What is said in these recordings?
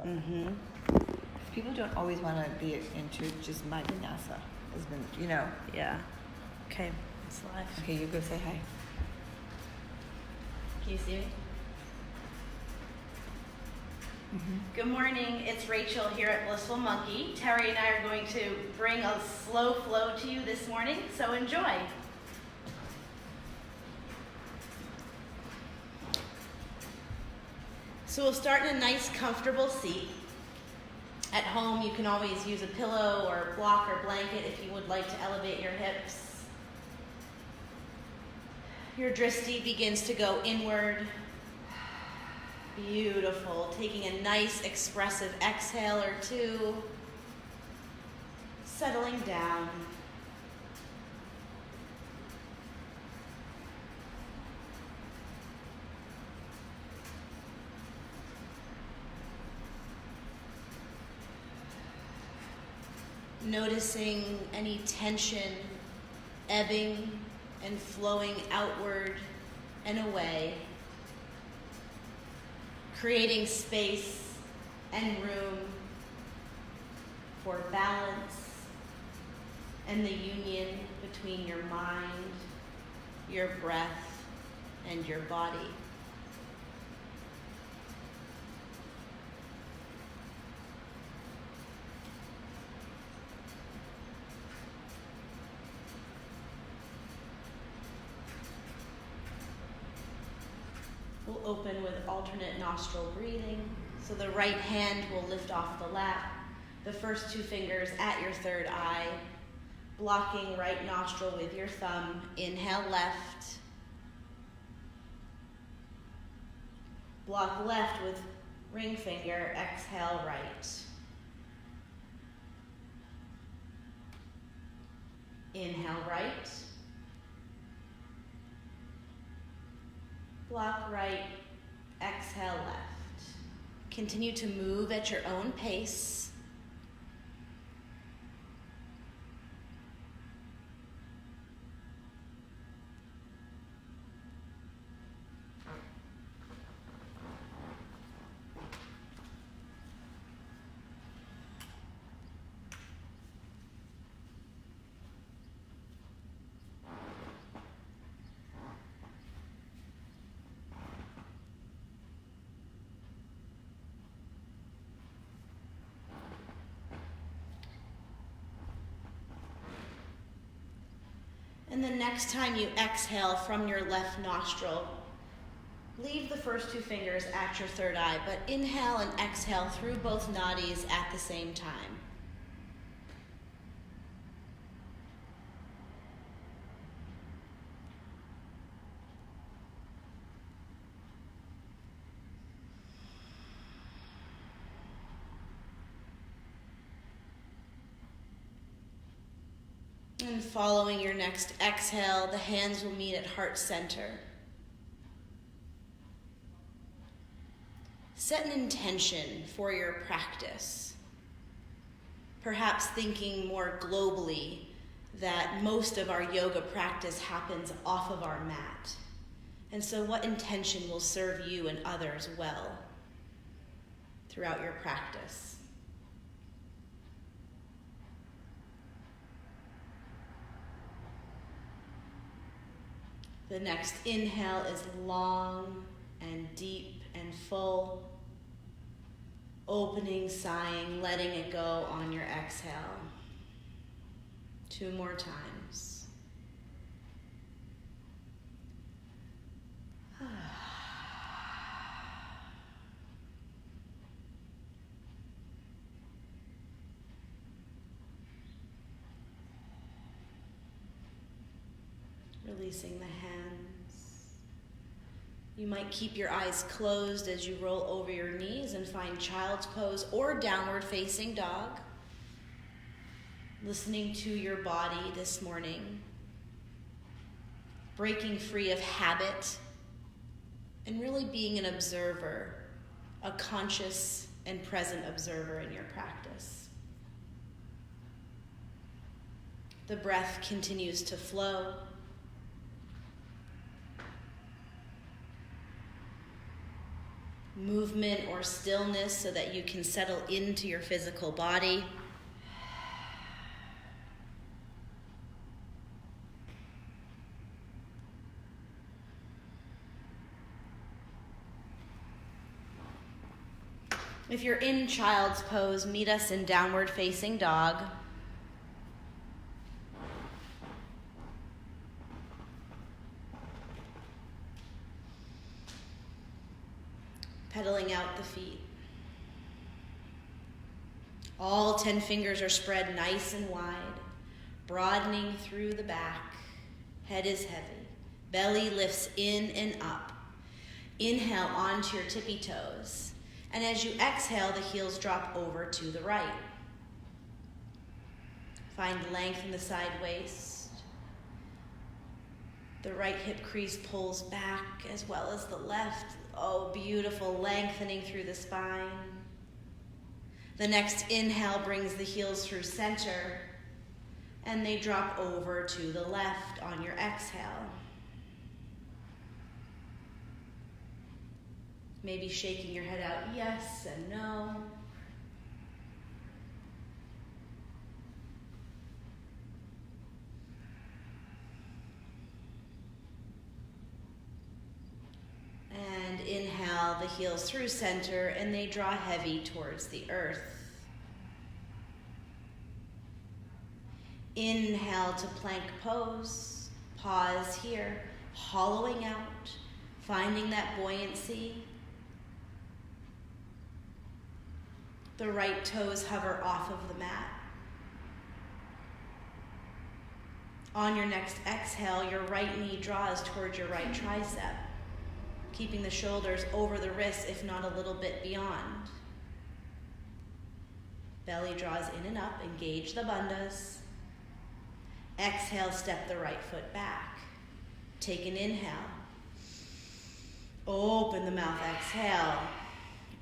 about. Mm-hmm. People don't always want to be into just my vinyasa. Has been, you know. Yeah. Okay, it's live. Okay, you go say hi. Can you see me? Mm-hmm. Good morning, it's Rachel here at Blissful Monkey. Terry and I are going to bring a slow flow to you this morning, so enjoy. So we'll start in a nice comfortable seat. At home you can always use a pillow or block or blanket if you would like to elevate your hips. Your drishti begins to go inward. Beautiful. Taking a nice expressive exhale or two. Settling down. Noticing any tension ebbing and flowing outward and away. Creating space and room for balance and the union between your mind, your breath, and your body. We'll open with alternate nostril breathing. So the right hand will lift off the lap, the first two fingers at your third eye, blocking right nostril with your thumb. Inhale left. Block left with ring finger. Exhale right. Inhale right. Block right, exhale left. Continue to move at your own pace. And the next time you exhale from your left nostril, leave the first two fingers at your third eye, but inhale and exhale through both nadis at the same time. And following your next exhale, the hands will meet at heart center. Set an intention for your practice. Perhaps thinking more globally that most of our yoga practice happens off of our mat. And so what intention will serve you and others well throughout your practice? The next inhale is long and deep and full. Opening, sighing, letting it go on your exhale. 2 more times. Releasing the hands. You might keep your eyes closed as you roll over your knees and find child's pose or downward facing dog. Listening to your body this morning. Breaking free of habit and really being an observer, a conscious and present observer in your practice. The breath continues to flow. movement or stillness so that you can settle into your physical body. If you're in child's pose, meet us in downward facing dog. Pedaling out the feet. All 10 fingers are spread nice and wide, broadening through the back. Head is heavy. Belly lifts in and up. Inhale onto your tippy toes. And as you exhale, the heels drop over to the right. Find length in the side waist. The right hip crease pulls back as well as the left. Oh, beautiful, lengthening through the spine. The next inhale brings the heels through center, and they drop over to the left on your exhale. Maybe shaking your head out yes and no. And inhale the heels through center, and they draw heavy towards the earth. Inhale to plank pose. Pause here, hollowing out, finding that buoyancy. The right toes hover off of the mat. On your next exhale, your right knee draws towards your right tricep, keeping the shoulders over the wrists, if not a little bit beyond. Belly draws in and up, engage the bandhas. Exhale, step the right foot back. Take an inhale. Open the mouth, exhale.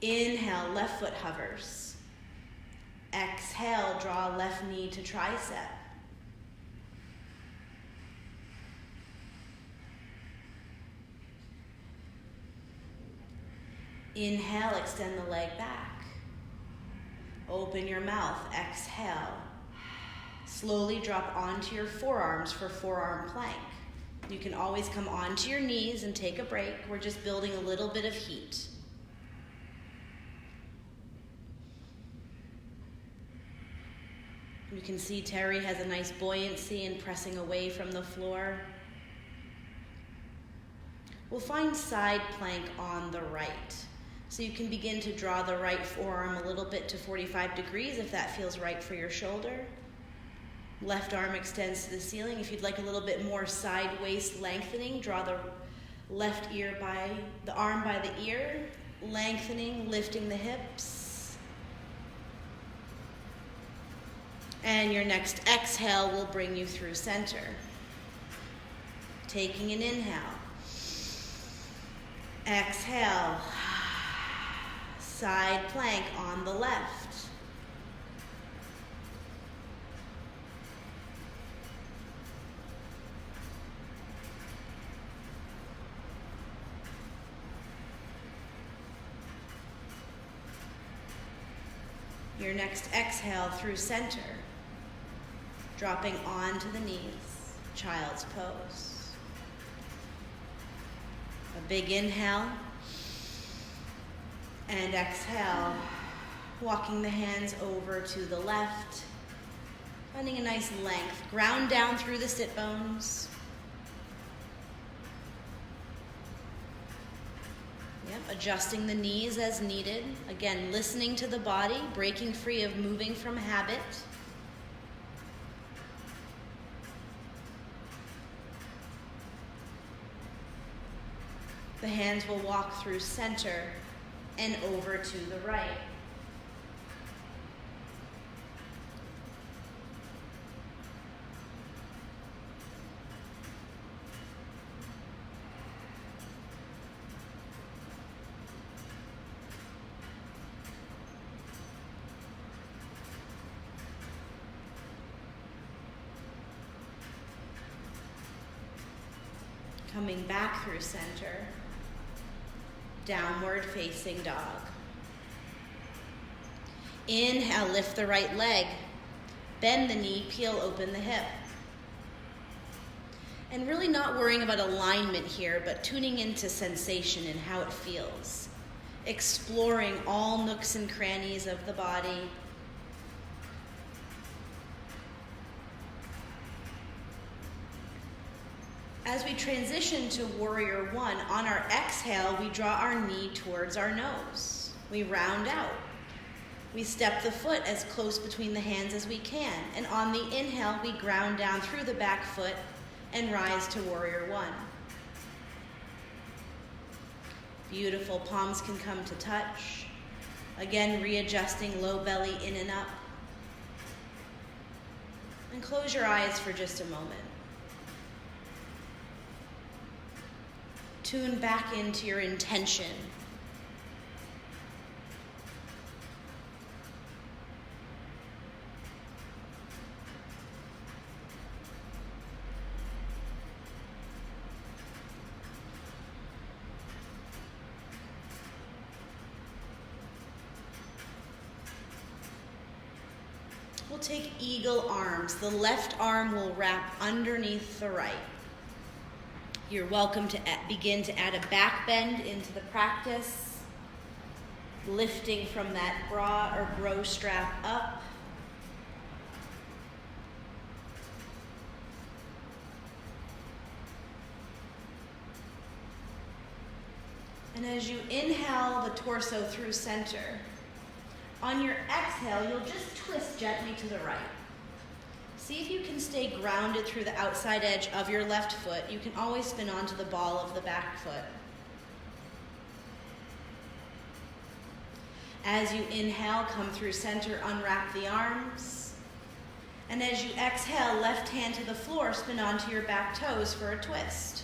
Inhale, left foot hovers. Exhale, draw left knee to tricep. Inhale, extend the leg back. Open your mouth, exhale. Slowly drop onto your forearms for forearm plank. You can always come onto your knees and take a break. We're just building a little bit of heat. You can see Terry has a nice buoyancy and pressing away from the floor. We'll find side plank on the right. So you can begin to draw the right forearm a little bit to 45 degrees if that feels right for your shoulder. Left arm extends to the ceiling. If you'd like a little bit more side waist lengthening, draw the left arm by the ear, lengthening, lifting the hips. And your next exhale will bring you through center. Taking an inhale. Exhale. Side plank on the left. Your next exhale through center, dropping onto the knees, child's pose. A big inhale, and exhale, walking the hands over to the left, finding a nice length. Ground down through the sit bones. Yep, adjusting the knees as needed. Again, listening to the body, breaking free of moving from habit. The hands will walk through center and over to the right. Coming back through center, downward facing dog. Inhale, lift the right leg. Bend the knee, peel open the hip. And really not worrying about alignment here, but tuning into sensation and how it feels. Exploring all nooks and crannies of the body. As we transition to Warrior One, on our exhale, we draw our knee towards our nose. We round out. We step the foot as close between the hands as we can. And on the inhale, we ground down through the back foot and rise to Warrior One. Beautiful. Palms can come to touch. Again, readjusting low belly in and up. And close your eyes for just a moment. Tune back into your intention. We'll take eagle arms. The left arm will wrap underneath the right. You're welcome to begin to add a back bend into the practice, lifting from that bra or bro strap up. And as you inhale the torso through center, on your exhale, you'll just twist gently to the right. See if you can stay grounded through the outside edge of your left foot. You can always spin onto the ball of the back foot. As you inhale, come through center, unwrap the arms. And as you exhale, left hand to the floor, spin onto your back toes for a twist.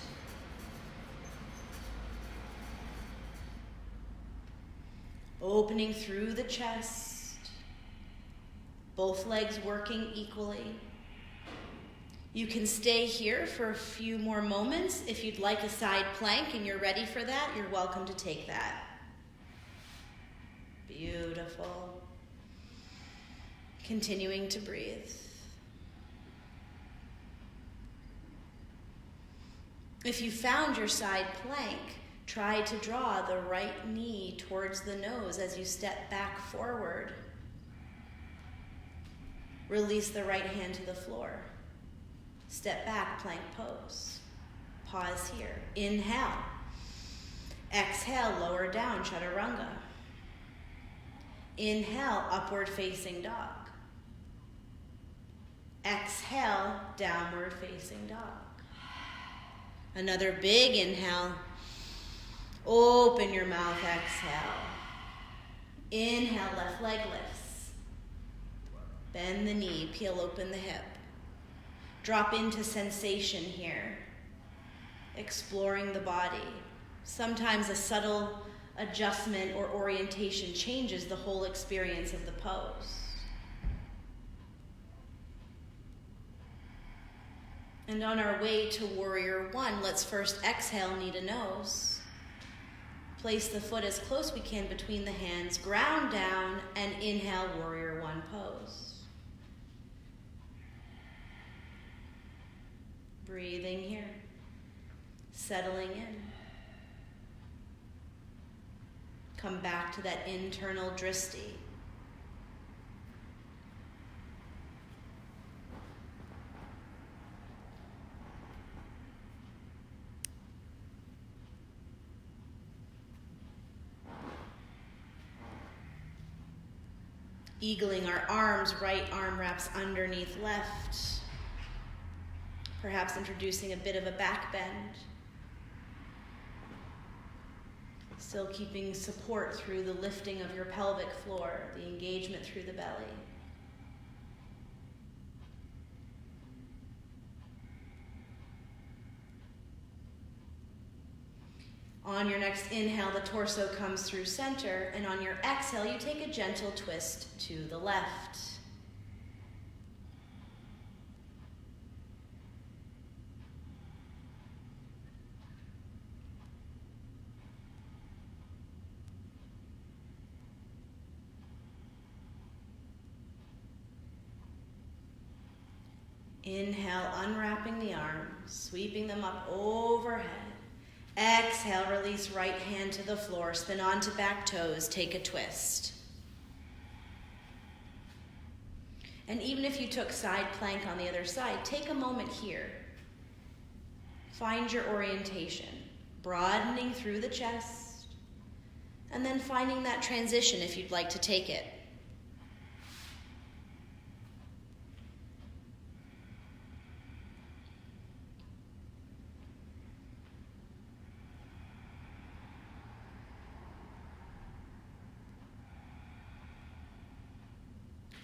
Opening through the chest. Both legs working equally. You can stay here for a few more moments. If you'd like a side plank and you're ready for that, you're welcome to take that. Beautiful. Continuing to breathe. If you found your side plank, try to draw the right knee towards the nose as you step back forward. Release the right hand to the floor. Step back, plank pose. Pause here. Inhale. Exhale, lower down, chaturanga. Inhale, upward facing dog. Exhale, downward facing dog. Another big inhale. Open your mouth, exhale. Inhale, left leg lifts. Bend the knee, peel open the hip. Drop into sensation here. Exploring the body. Sometimes a subtle adjustment or orientation changes the whole experience of the pose. And on our way to Warrior One, let's first exhale, knee to nose. Place the foot as close we can between the hands, ground down, and inhale, Warrior One pose. Breathing here, settling in. Come back to that internal drishti. Eagling our arms, right arm wraps underneath left. Perhaps introducing a bit of a back bend. Still keeping support through the lifting of your pelvic floor, the engagement through the belly. On your next inhale, the torso comes through center, and on your exhale, you take a gentle twist to the left. Inhale, unwrapping the arms, sweeping them up overhead. Exhale, release right hand to the floor, spin onto back toes, take a twist. And even if you took side plank on the other side, take a moment here. Find your orientation, broadening through the chest, and then finding that transition if you'd like to take it.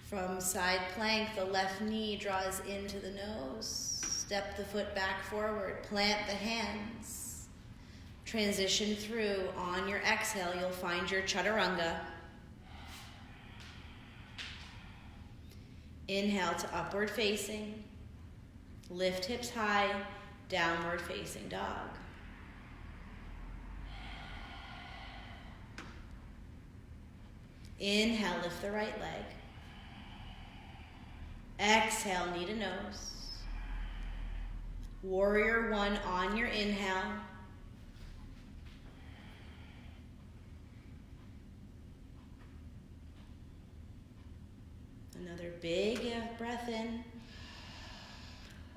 From side plank, the left knee draws into the nose. Step the foot back forward. Plant the hands. Transition through. On your exhale, you'll find your chaturanga. Inhale to upward facing. Lift hips high. Downward facing dog. Inhale, lift the right leg. Exhale, knee to nose. Warrior one on your inhale. Another big breath in.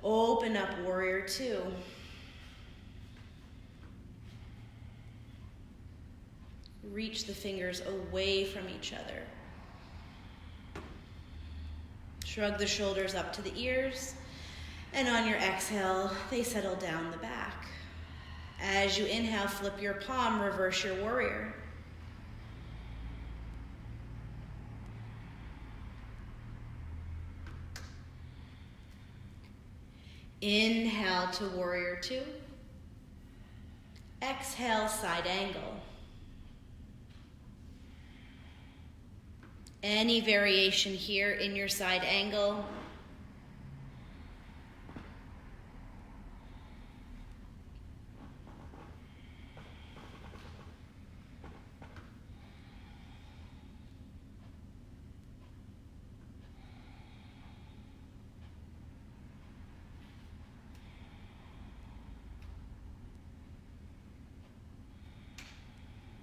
Open up, warrior two. Reach the fingers away from each other. Shrug the shoulders up to the ears, and on your exhale, they settle down the back. As you inhale, flip your palm, reverse your warrior. Inhale to warrior two. Exhale, side angle. Any variation here in your side angle.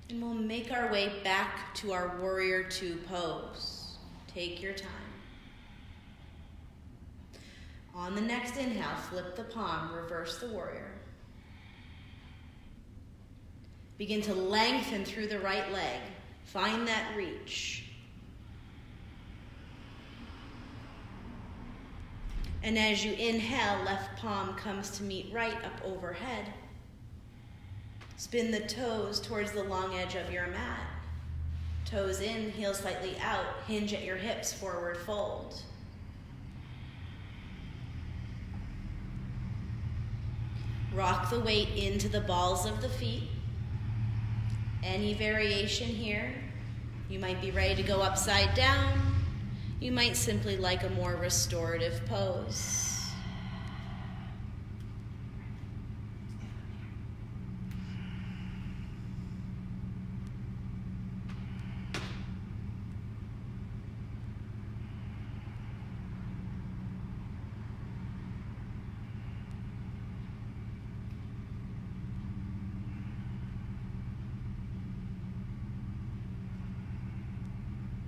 And we'll make our way back to our warrior two pose. Take your time. On the next inhale, flip the palm, reverse the warrior. Begin to lengthen through the right leg. Find that reach. And as you inhale, left palm comes to meet right up overhead. Spin the toes towards the long edge of your mat. Toes in, heels slightly out. Hinge at your hips, forward fold. Rock the weight into the balls of the feet. Any variation here. You might be ready to go upside down. You might simply like a more restorative pose.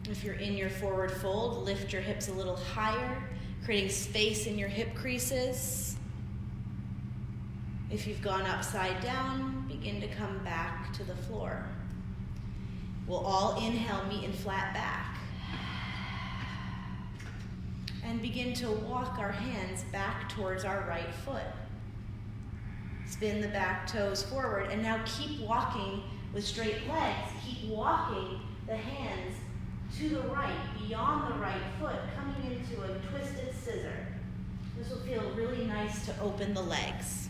If you're in your forward fold, lift your hips a little higher, creating space in your hip creases. If you've gone upside down, begin to come back to the floor. We'll all inhale, meet in flat back. And begin to walk our hands back towards our right foot. Spin the back toes forward, and now keep walking with straight legs. Keep walking the hands to the right, beyond the right foot, coming into a twisted scissor. This will feel really nice to open the legs.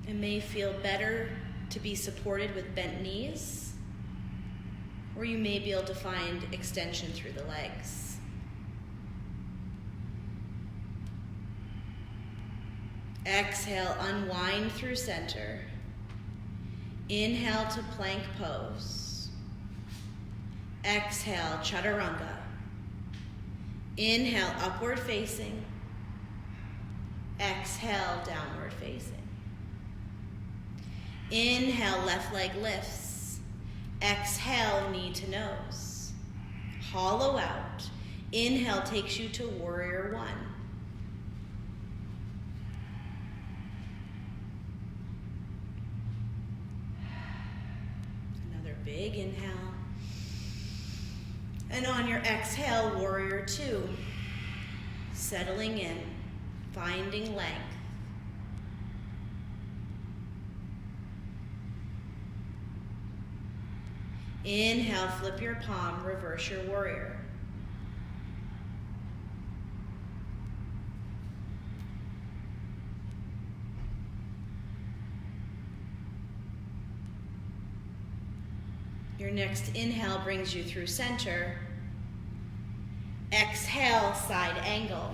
It may feel better to be supported with bent knees, or you may be able to find extension through the legs. Exhale, unwind through center. Inhale to plank pose. Exhale, chaturanga. Inhale, upward facing. Exhale, downward facing. Inhale, left leg lifts. Exhale, knee to nose. Hollow out. Inhale takes you to warrior one. Another big inhale. And on your exhale, warrior two. Settling in, finding length. Inhale, flip your palm, reverse your warrior. Your next inhale brings you through center. Exhale, side angle.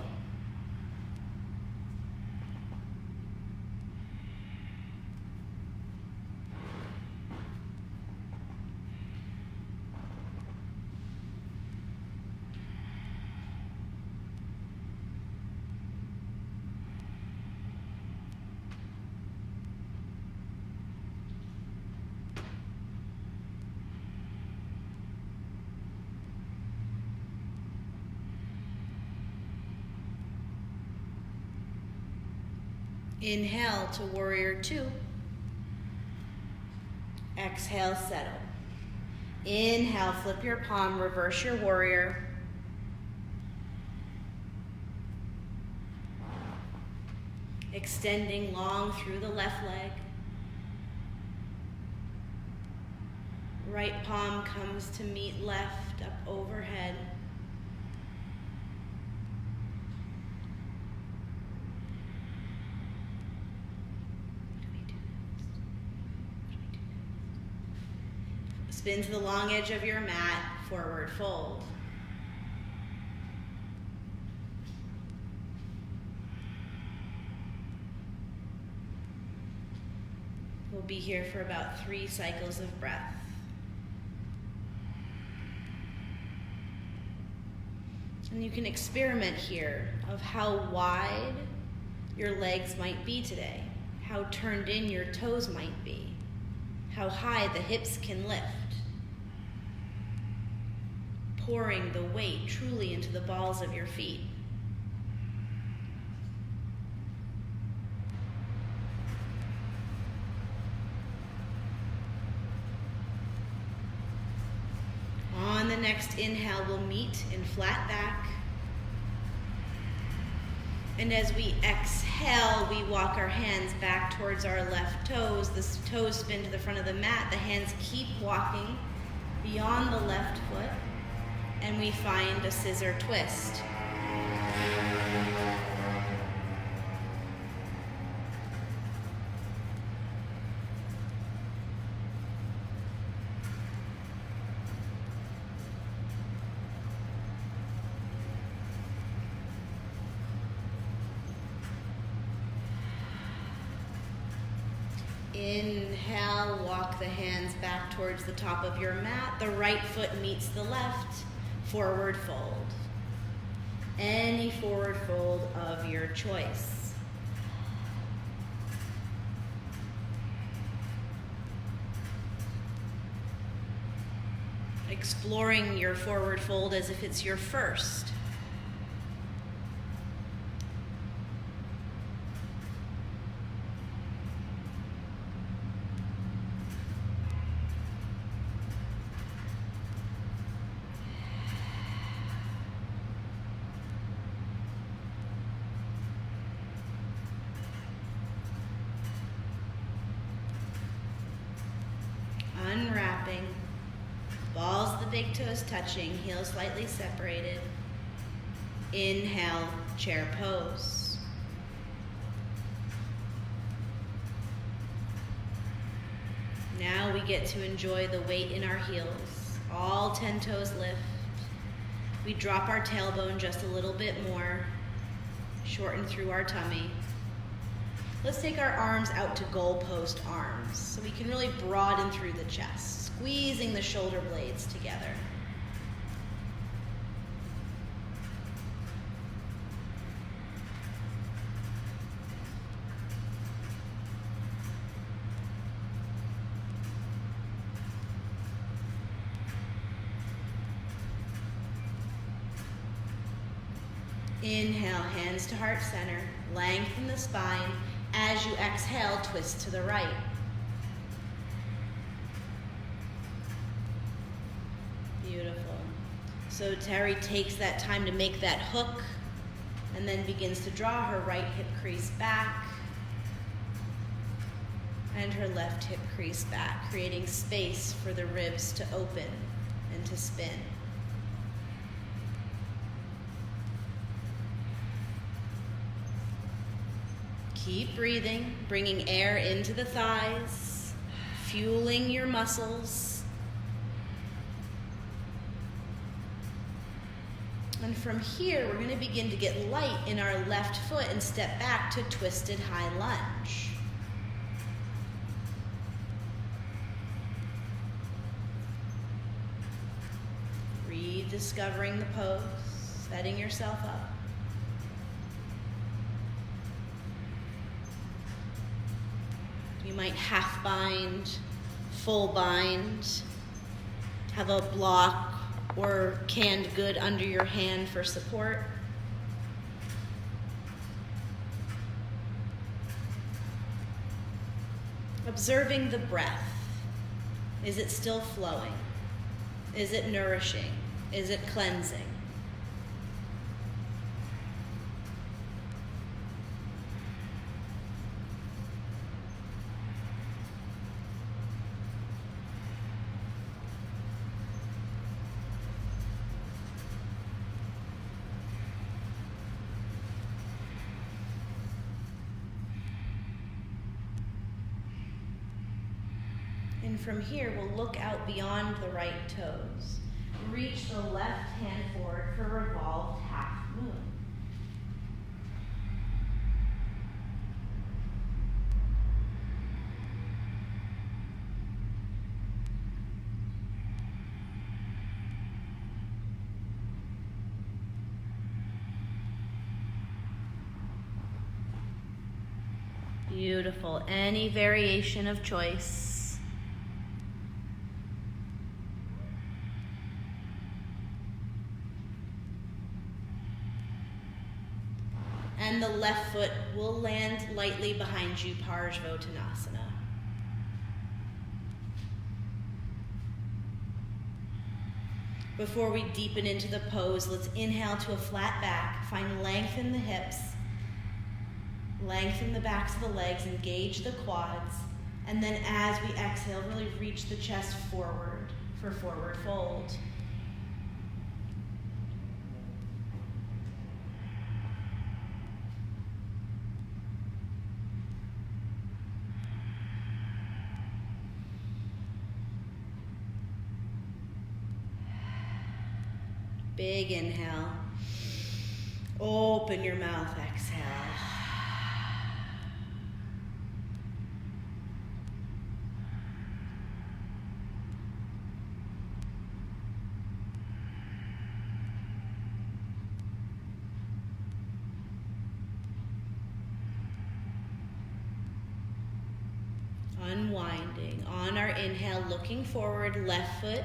Inhale to warrior two. Exhale, settle. Inhale, flip your palm, reverse your warrior. Extending long through the left leg. Right palm comes to meet left, up overhead. Spin to the long edge of your mat, forward fold. We'll be here for about 3 cycles of breath. And you can experiment here of how wide your legs might be today, how turned in your toes might be, how high the hips can lift. Pouring the weight truly into the balls of your feet. On the next inhale, we'll meet in flat back. And as we exhale, we walk our hands back towards our left toes. The toes spin to the front of the mat. The hands keep walking beyond the left foot. And we find a scissor twist. Inhale, walk the hands back towards the top of your mat. The right foot meets the left. Forward fold. Any forward fold of your choice. Exploring your forward fold as if it's your first. Unwrapping, balls of the big toes touching, heels slightly separated. Inhale, chair pose. Now we get to enjoy the weight in our heels. All 10 toes lift. We drop our tailbone just a little bit more, shorten through our tummy. Let's take our arms out to goalpost arms so we can really broaden through the chest, squeezing the shoulder blades together. Inhale, hands to heart center. Lengthen the spine. As you exhale, twist to the right. Beautiful. So Terry takes that time to make that hook and then begins to draw her right hip crease back and her left hip crease back, creating space for the ribs to open and to spin. Keep breathing, bringing air into the thighs, fueling your muscles. And from here, we're going to begin to get light in our left foot and step back to twisted high lunge. Rediscovering the pose, setting yourself up. You might half bind, full bind, have a block or canned good under your hand for support. Observing the breath. Is it still flowing? Is it nourishing? Is it cleansing? And from here, we'll look out beyond the right toes. Reach the left hand forward for revolved half moon. Beautiful. Any variation of choice. And the left foot will land lightly behind you, Parsvottanasana. Before we deepen into the pose, let's inhale to a flat back. Find length in the hips. Lengthen the backs of the legs, engage the quads. And then as we exhale, really reach the chest forward for forward fold. Big inhale. Open your mouth, exhale. Unwinding. On our inhale, looking forward, left foot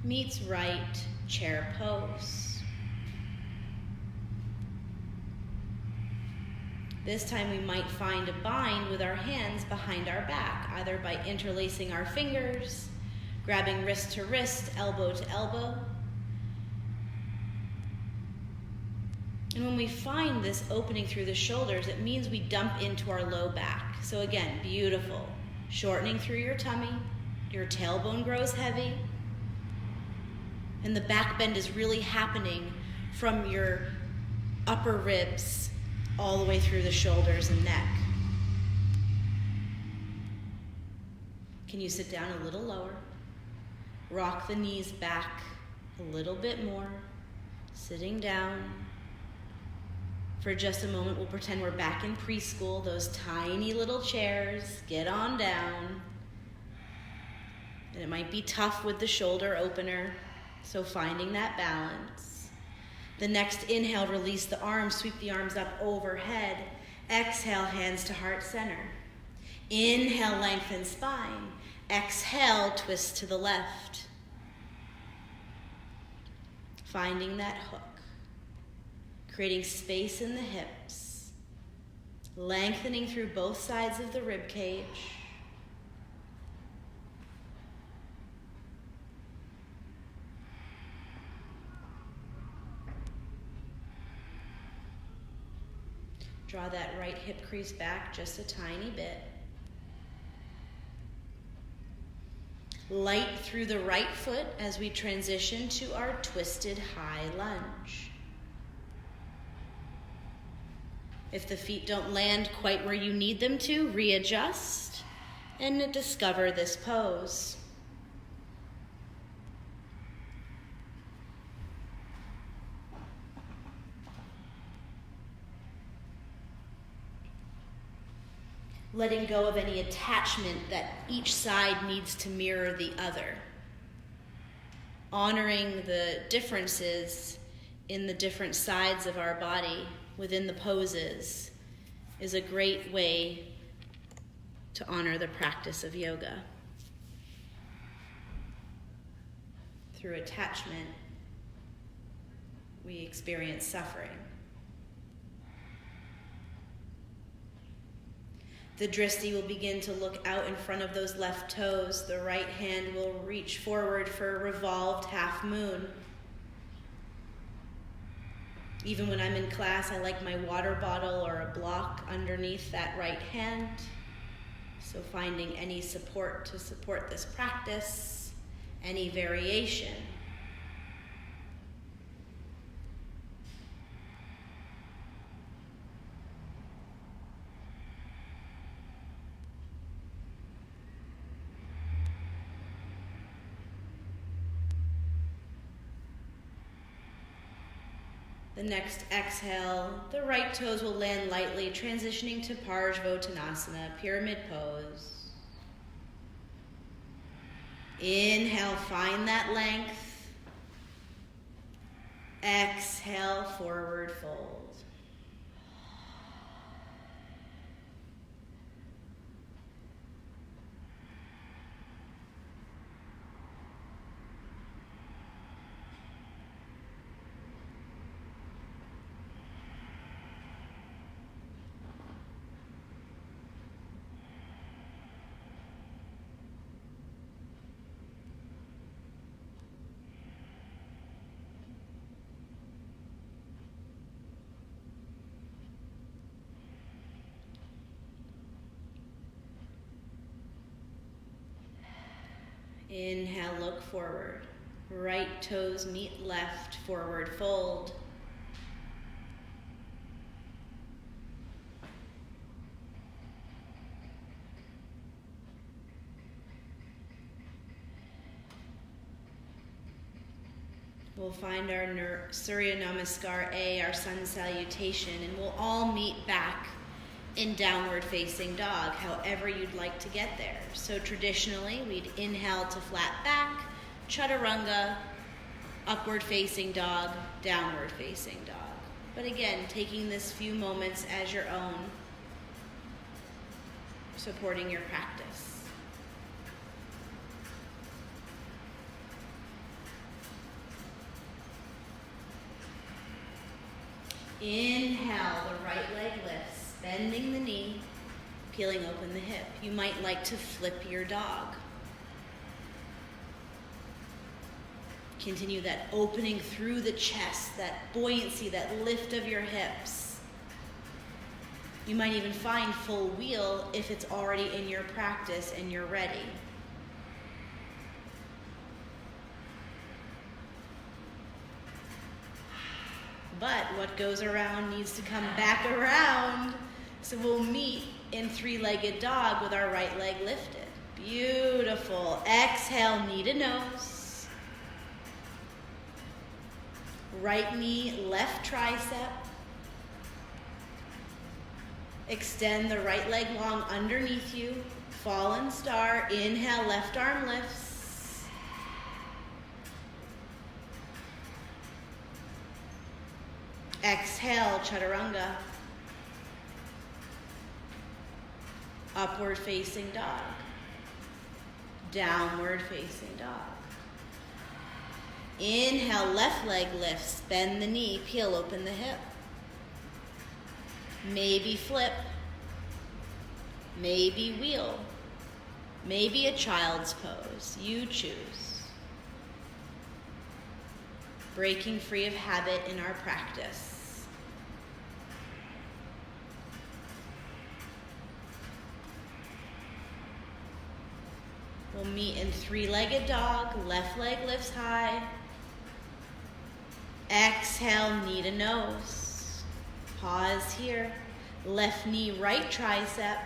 meets right, chair pose. This time we might find a bind with our hands behind our back, either by interlacing our fingers, grabbing wrist to wrist, elbow to elbow. And when we find this opening through the shoulders, it means we dump into our low back. So again, beautiful. Shortening through your tummy, your tailbone grows heavy, and the back bend is really happening from your upper ribs all the way through the shoulders and neck. Can you sit down a little lower? Rock the knees back a little bit more, sitting down. For just a moment, we'll pretend we're back in preschool, those tiny little chairs. Get on down. And it might be tough with the shoulder opener, so finding that balance. The next inhale, release the arms, sweep the arms up overhead. Exhale, hands to heart center. Inhale, lengthen spine. Exhale, twist to the left. Finding that hook. creating space in the hips, lengthening through both sides of the rib cage. Draw that right hip crease back just a tiny bit. Light through the right foot as we transition to our twisted high lunge. If the feet don't land quite where you need them to, readjust and discover this pose. Letting go of any attachment that each side needs to mirror the other. Honoring the differences in the different sides of our body within the poses is a great way to honor the practice of yoga. Through attachment, we experience suffering. The drishti will begin to look out in front of those left toes. The right hand will reach forward for a revolved half moon. Even when I'm in class, I like my water bottle or a block underneath that right hand. So finding any support to support this practice, any variation. The next exhale, the right toes will land lightly, transitioning to Parsvottanasana, pyramid pose. Inhale, find that length. Exhale, forward fold. Inhale, look forward. Right toes meet left, forward fold. We'll find our Surya Namaskar A, our sun salutation, and we'll all meet back in downward facing dog, however you'd like to get there. So traditionally, we'd inhale to flat back, chaturanga, upward facing dog, downward facing dog. But again, taking this few moments as your own, supporting your practice. Inhale, the right leg lifts. Bending the knee, peeling open the hip. You might like to flip your dog. Continue that opening through the chest, that buoyancy, that lift of your hips. You might even find full wheel if it's already in your practice and you're ready. But what goes around needs to come back around. So we'll meet in three-legged dog with our right leg lifted. Beautiful. Exhale, knee to nose. Right knee, left tricep. Extend the right leg long underneath you. Fallen star. Inhale, left arm lifts. Exhale, chaturanga. Upward facing dog. Downward facing dog. Inhale, left leg lifts. Bend the knee, peel open the hip. Maybe flip, maybe wheel, maybe a child's pose. You choose. Breaking free of habit in our practice. We'll meet in three-legged dog. Left leg lifts high. Exhale, knee to nose. Pause here. Left knee, right tricep.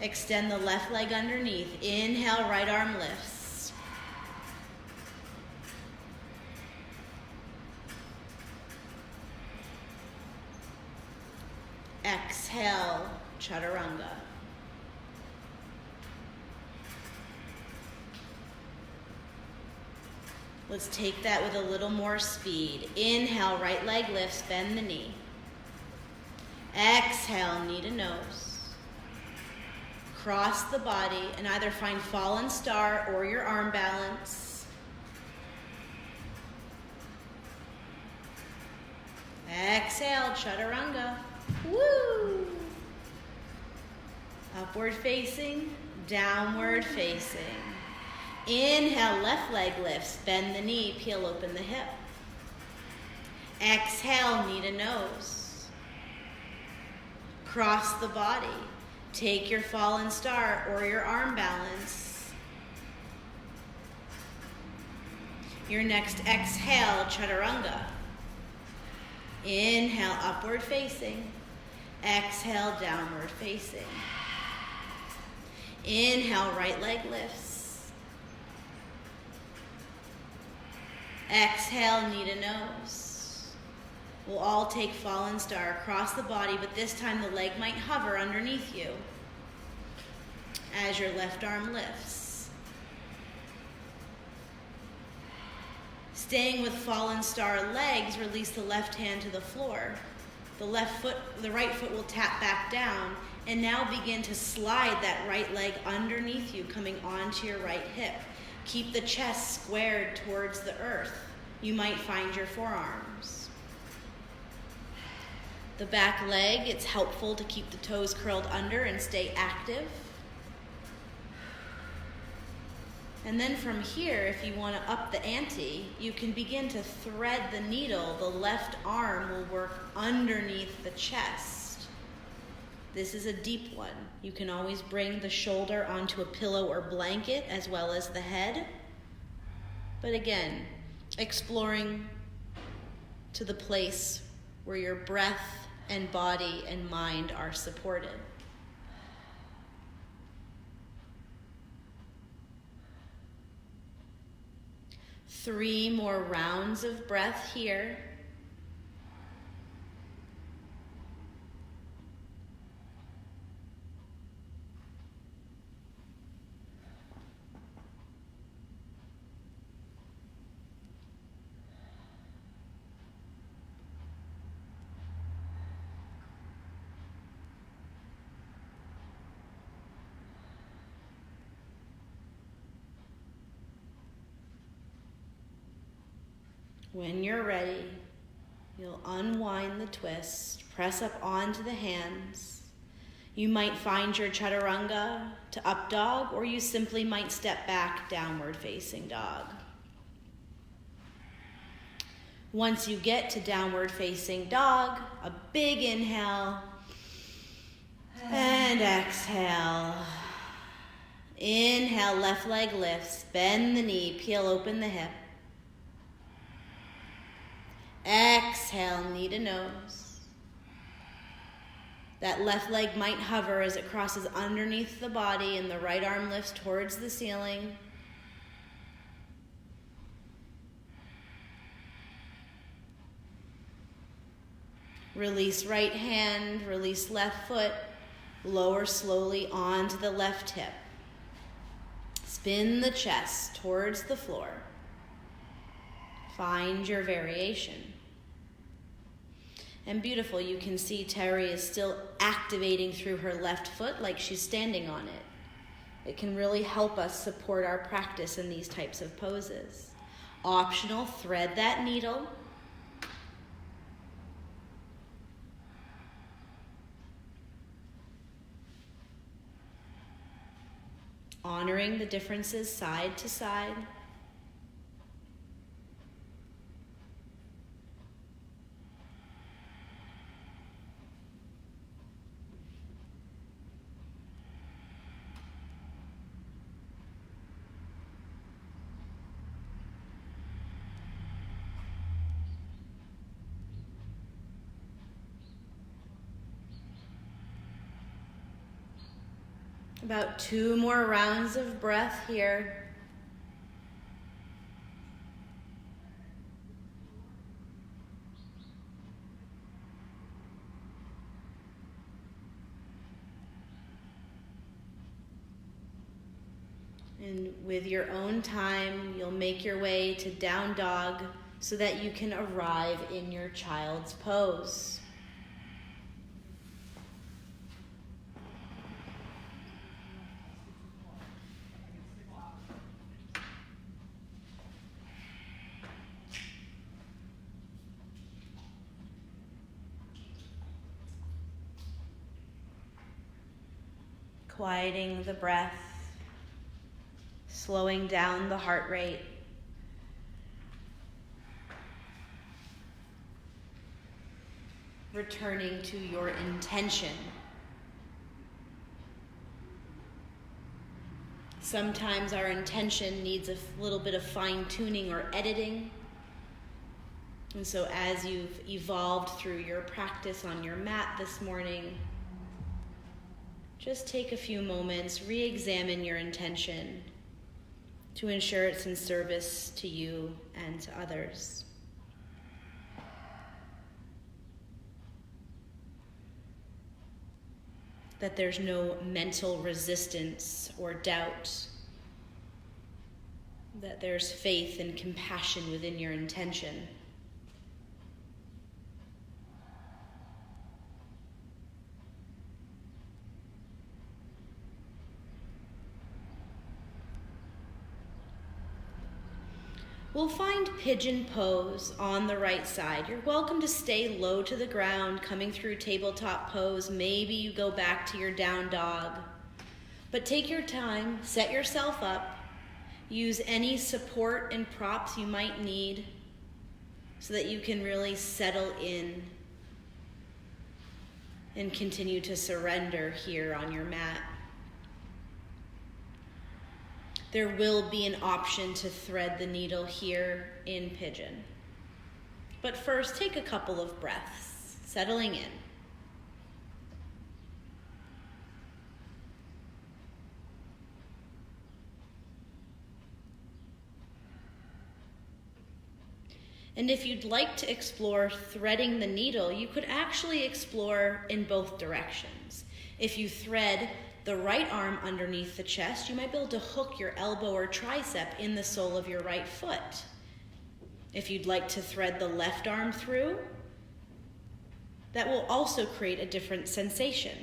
Extend the left leg underneath. Inhale, right arm lifts. Exhale, chaturanga. Let's take that with a little more speed. Inhale, right leg lifts, bend the knee. Exhale, knee to nose. Cross the body and either find fallen star or your arm balance. Exhale, chaturanga. Woo! Upward facing, downward facing. Inhale, left leg lifts, bend the knee, peel open the hip. Exhale, knee to nose. Cross the body. Take your fallen star or your arm balance. Your next exhale, chaturanga. Inhale, upward facing. Exhale, downward facing. Inhale, right leg lifts. Exhale, knee to nose. We'll all take fallen star across the body, but this time the leg might hover underneath you as your left arm lifts. Staying with fallen star legs, release the left hand to the floor. The right foot will tap back down, and now begin to slide that right leg underneath you, coming onto your right hip. Keep the chest squared towards the earth. You might find your forearms. The back leg, it's helpful to keep the toes curled under and stay active. And then from here, if you want to up the ante, you can begin to thread the needle. The left arm will work underneath the chest. This is a deep one. You can always bring the shoulder onto a pillow or blanket as well as the head. But again, exploring to the place where your breath and body and mind are supported. Three more rounds of breath here. When you're ready, you'll unwind the twist, press up onto the hands. You might find your chaturanga to up dog, or you simply might step back, downward facing dog. Once you get to downward facing dog, a big inhale and exhale. Inhale, left leg lifts, bend the knee, peel open the hip. Exhale, knee to nose. That left leg might hover as it crosses underneath the body and the right arm lifts towards the ceiling. Release right hand, release left foot, lower slowly onto the left hip. Spin the chest towards the floor. Find your variation. And beautiful, you can see Terry is still activating through her left foot like she's standing on it. It can really help us support our practice in these types of poses. Optional, thread that needle. honoring the differences side to side. About 2 more rounds of breath here. And with your own time, you'll make your way to down dog so that you can arrive in your child's pose. Quieting the breath, slowing down the heart rate. Returning to your intention. Sometimes our intention needs a little bit of fine-tuning or editing. And so as you've evolved through your practice on your mat this morning, just take a few moments, re-examine your intention to ensure it's in service to you and to others. That there's no mental resistance or doubt. That there's faith and compassion within your intention. We'll find pigeon pose on the right side. You're welcome to stay low to the ground, coming through tabletop pose. Maybe you go back to your down dog. But take your time, set yourself up, use any support and props you might need so that you can really settle in and continue to surrender here on your mat. There will be an option to thread the needle here in pigeon. But first, take a couple of breaths, settling in. And if you'd like to explore threading the needle, you could actually explore in both directions. If you thread the right arm underneath the chest, you might be able to hook your elbow or tricep in the sole of your right foot. If you'd like to thread the left arm through, that will also create a different sensation.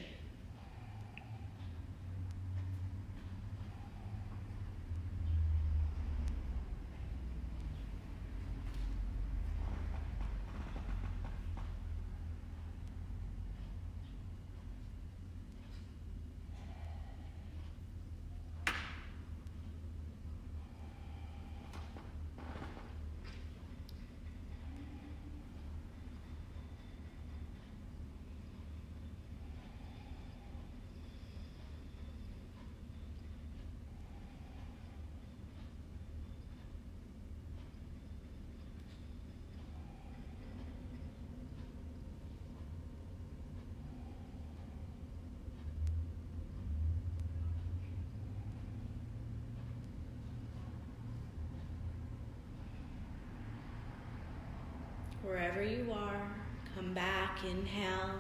Wherever you are, come back, inhale,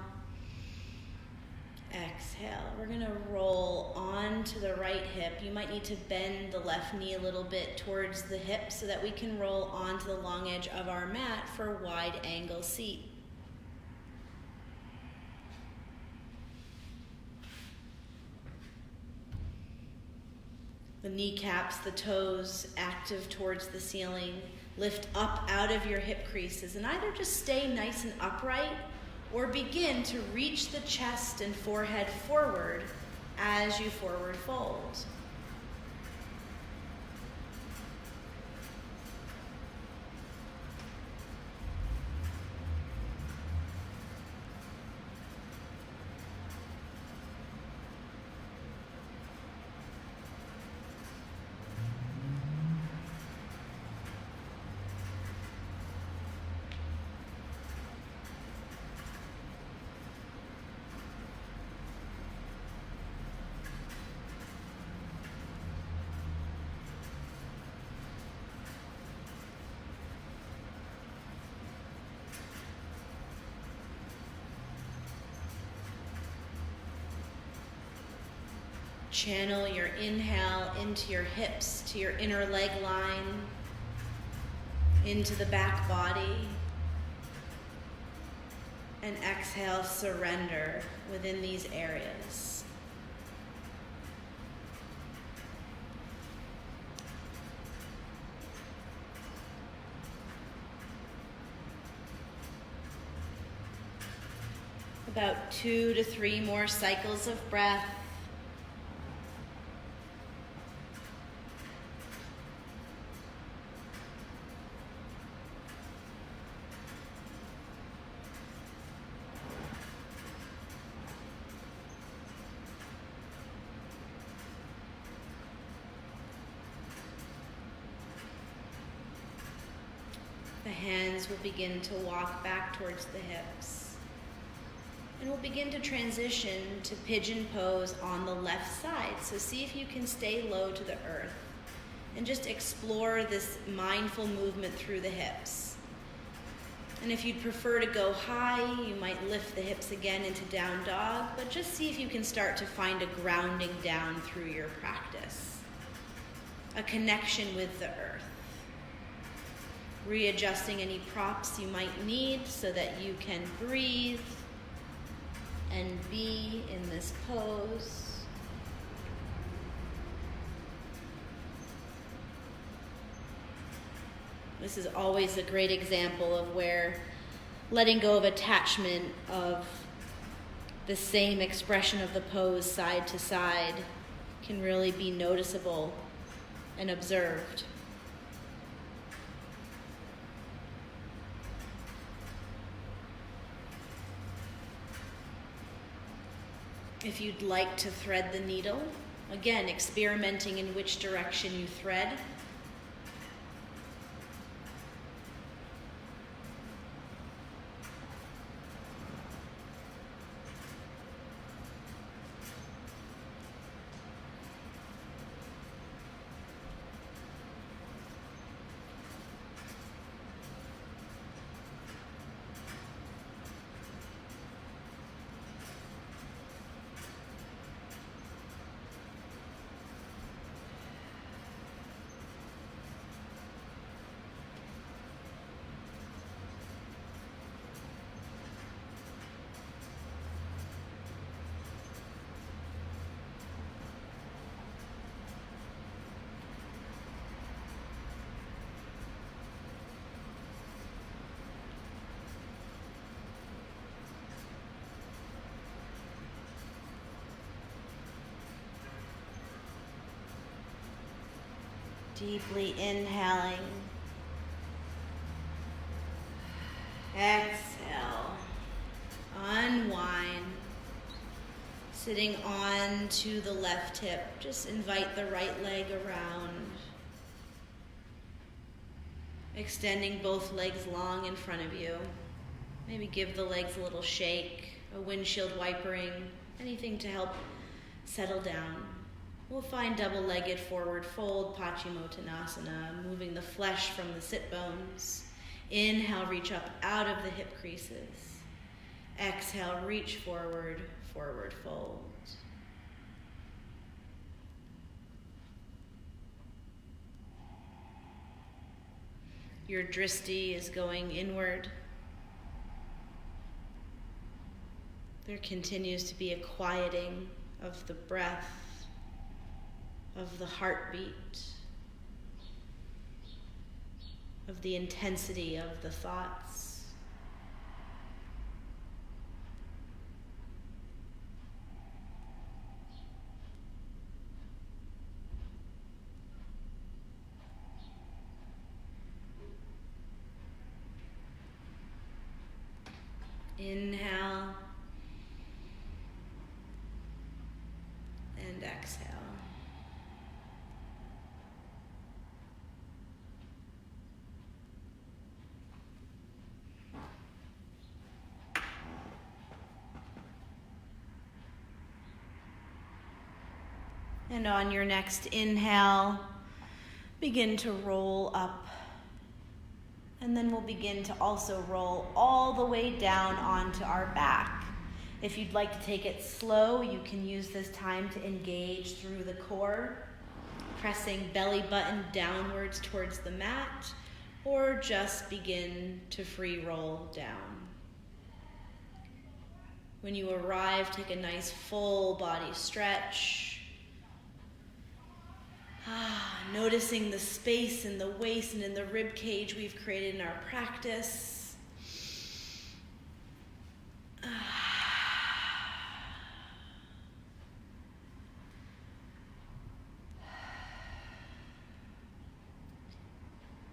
exhale. We're gonna roll onto the right hip. You might need to bend the left knee a little bit towards the hip so that we can roll onto the long edge of our mat for a wide angle seat. The kneecaps, the toes active towards the ceiling. Lift up out of your hip creases and either just stay nice and upright or begin to reach the chest and forehead forward as you forward fold. Channel your inhale into your hips, to your inner leg line, into the back body. And exhale, surrender within these areas. About 2 to 3 more cycles of breath. The hands will begin to walk back towards the hips. And we'll begin to transition to pigeon pose on the left side. So see if you can stay low to the earth and just explore this mindful movement through the hips. And if you'd prefer to go high, you might lift the hips again into down dog, but just see if you can start to find a grounding down through your practice, a connection with the earth. Readjusting any props you might need so that you can breathe and be in this pose. This is always a great example of where letting go of attachment of the same expression of the pose side to side can really be noticeable and observed. If you'd like to thread the needle, again, experimenting in which direction you thread. Deeply inhaling. Exhale. Unwind. Sitting on to the left hip. Just invite the right leg around. Extending both legs long in front of you. Maybe give the legs a little shake, a windshield wipering, anything to help settle down. We'll find double-legged forward fold, Paschimottanasana, moving the flesh from the sit bones. Inhale, reach up out of the hip creases. Exhale, reach forward, forward fold. Your drishti is going inward. There continues to be a quieting of the breath, of the heartbeat, of the intensity of the thoughts. Inhale and exhale. And on your next inhale, begin to roll up. And then we'll begin to also roll all the way down onto our back. If you'd like to take it slow, you can use this time to engage through the core, pressing belly button downwards towards the mat, or just begin to free roll down. When you arrive, take a nice full body stretch. Noticing the space in the waist and in the rib cage we've created in our practice.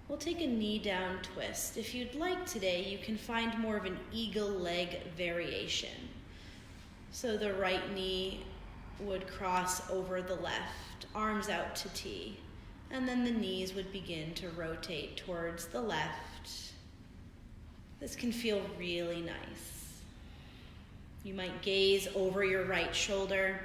We'll take a knee down twist. If you'd like today, you can find more of an eagle leg variation. So the right knee would cross over the left, arms out to T, and then the knees would begin to rotate towards the left. This can feel really nice. You might gaze over your right shoulder.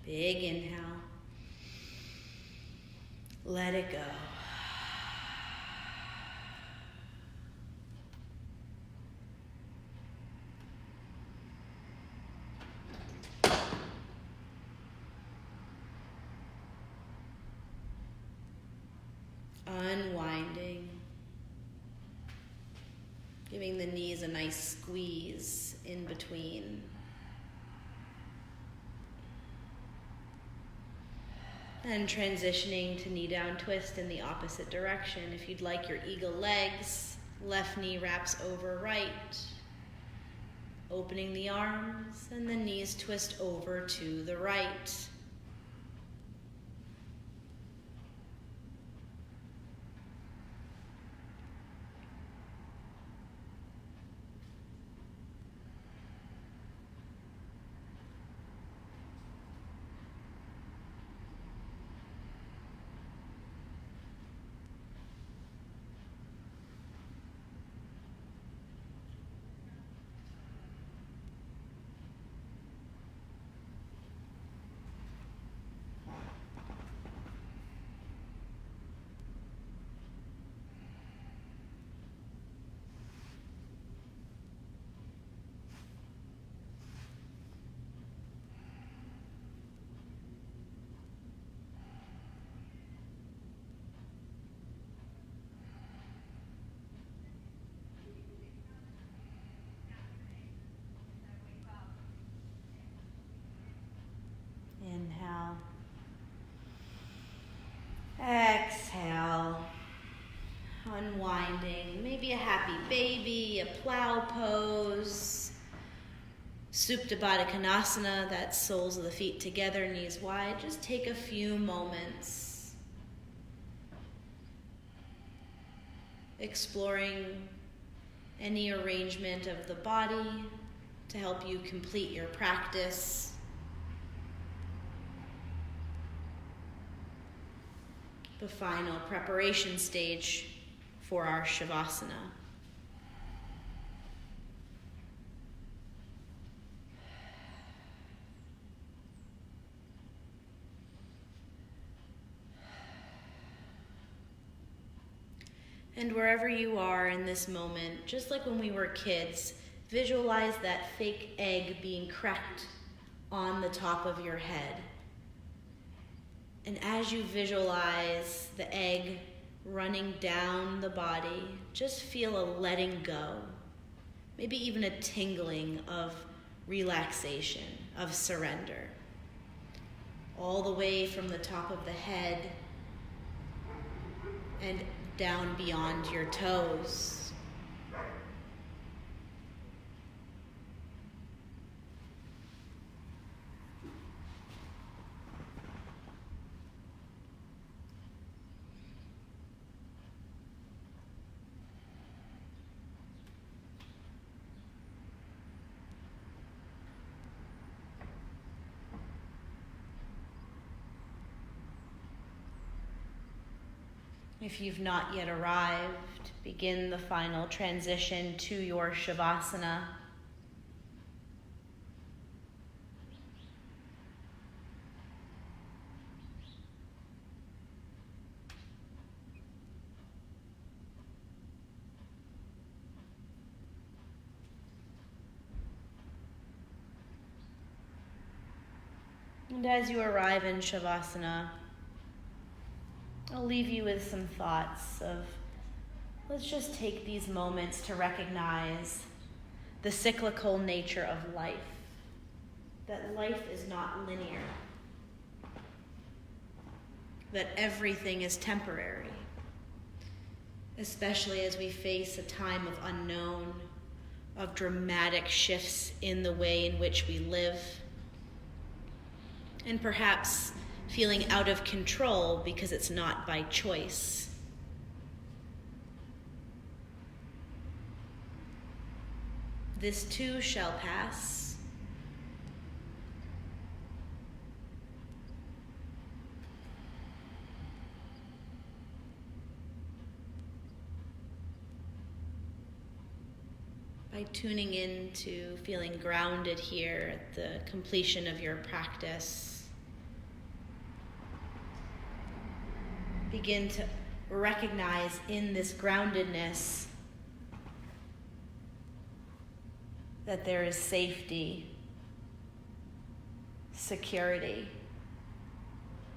Big inhale. Let it go. Unwinding. Giving the knees a nice squeeze in between. And transitioning to knee down twist in the opposite direction. If you'd like your eagle legs, left knee wraps over right, opening the arms, and the knees twist over to the right. Inhale. Exhale. Unwinding. Maybe a happy baby, a plow pose. Supta Baddha Konasana, that's soles of the feet together, knees wide. Just take a few moments. Exploring any arrangement of the body to help you complete your practice. The final preparation stage for our Shavasana. And wherever you are in this moment, just like when we were kids, visualize that fake egg being cracked on the top of your head. And as you visualize the egg running down the body, just feel a letting go, maybe even a tingling of relaxation, of surrender, all the way from the top of the head and down beyond your toes. If you've not yet arrived, begin the final transition to your Shavasana. And as you arrive in Shavasana, I'll leave you with some thoughts of, let's just take these moments to recognize the cyclical nature of life, that life is not linear, that everything is temporary, especially as we face a time of unknown, of dramatic shifts in the way in which we live, and perhaps feeling out of control because it's not by choice. This too shall pass. By tuning in to feeling grounded here at the completion of your practice, begin to recognize in this groundedness that there is safety, security,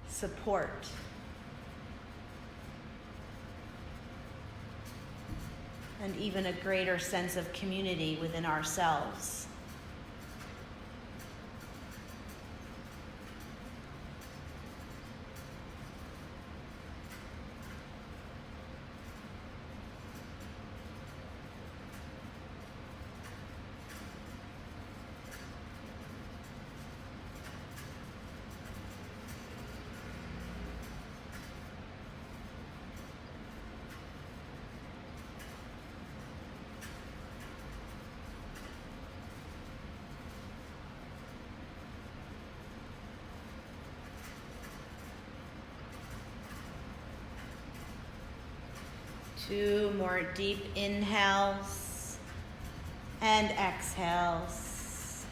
support, and even a greater sense of community within ourselves. Two more deep inhales and exhales.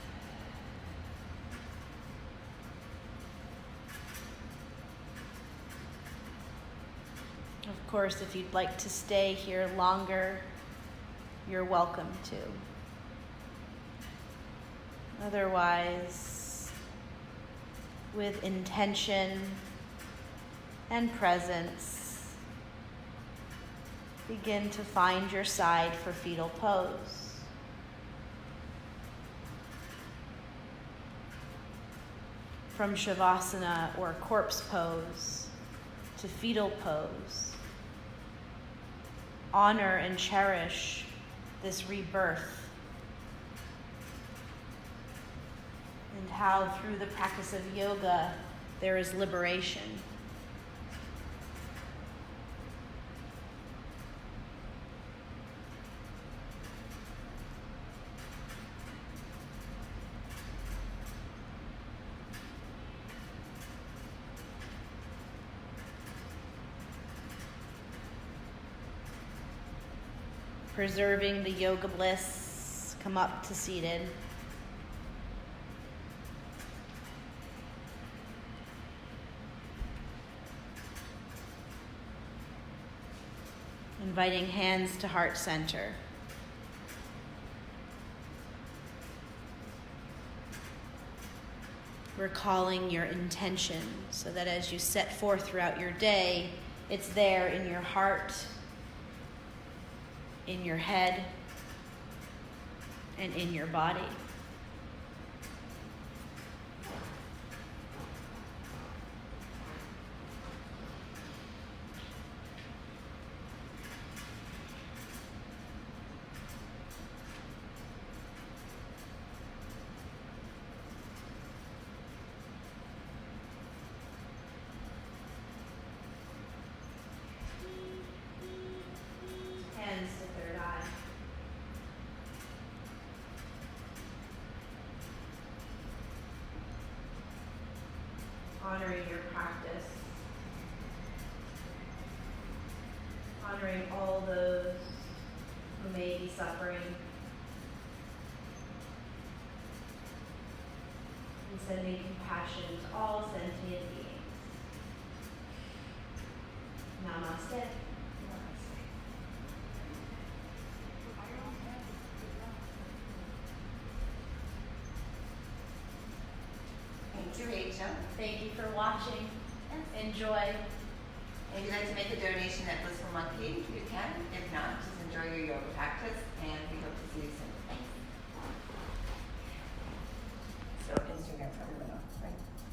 Of course, if you'd like to stay here longer, you're welcome to. Otherwise, with intention and presence, begin to find your side for fetal pose. From Shavasana or corpse pose to fetal pose, honor and cherish this rebirth and how through the practice of yoga there is liberation. Preserving the yoga bliss, come up to seated. Inviting hands to heart center. Recalling your intention so that as you set forth throughout your day, it's there in your heart, in your head, and in your body. Hands to third eye. Honoring your practice. honoring all those who may be suffering, and sending compassion to all sentient beings. Namaste. Thank you, Rachel. Thank you for watching. Enjoy. If you'd like to make a donation at Blissful Monkey, you can. If not, just enjoy your yoga practice, and we hope to see you soon. Thanks. So Instagram for everyone.